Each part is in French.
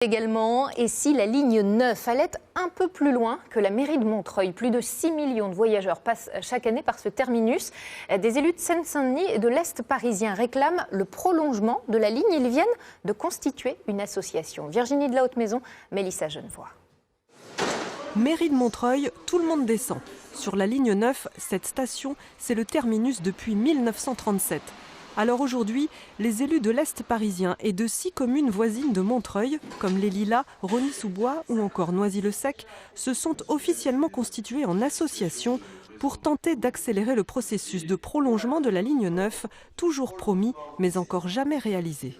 Également, et si la ligne 9 allait un peu plus loin que la mairie de Montreuil? Plus de 6 millions de voyageurs passent chaque année par ce terminus. Des élus de Seine-Saint-Denis et de l'Est parisien réclament le prolongement de la ligne. Ils viennent de constituer une association. Virginie de la Haute-Maison, Mélissa Genevoix. Mairie de Montreuil, tout le monde descend. Sur la ligne 9, cette station, c'est le terminus depuis 1937. Alors aujourd'hui, les élus de l'Est parisien et de 6 communes voisines de Montreuil, comme les Lilas, Rosny-sous-Bois ou encore Noisy-le-Sec, se sont officiellement constitués en association pour tenter d'accélérer le processus de prolongement de la ligne 9, toujours promis mais encore jamais réalisé.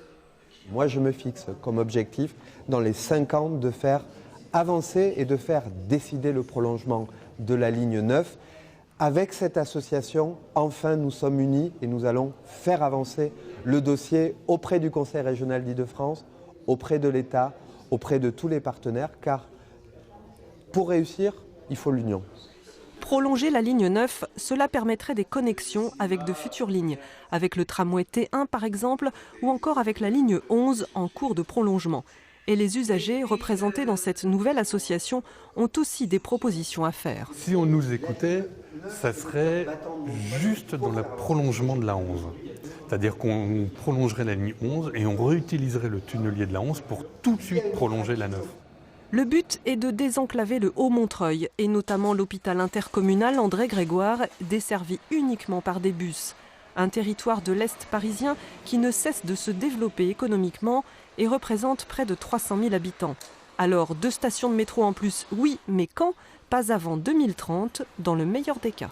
Moi, je me fixe comme objectif, dans les 5 ans, de faire avancer et de faire décider le prolongement de la ligne 9. Avec cette association, enfin, nous sommes unis et nous allons faire avancer le dossier auprès du Conseil régional d'Île-de-France, auprès de l'État, auprès de tous les partenaires, car pour réussir, il faut l'union. Prolonger la ligne 9, cela permettrait des connexions avec de futures lignes, avec le tramway T1 par exemple, ou encore avec la ligne 11 en cours de prolongement. Et les usagers représentés dans cette nouvelle association ont aussi des propositions à faire. Si on nous écoutait, ça serait juste dans le prolongement de la 11. C'est-à-dire qu'on prolongerait la ligne 11 et on réutiliserait le tunnelier de la 11 pour tout de suite prolonger la 9. Le but est de désenclaver le Haut-Montreuil et notamment l'hôpital intercommunal André Grégoire, desservi uniquement par des bus. Un territoire de l'Est parisien qui ne cesse de se développer économiquement et représente près de 300 000 habitants. Alors 2 stations de métro en plus, oui, mais quand? Pas avant 2030, dans le meilleur des cas.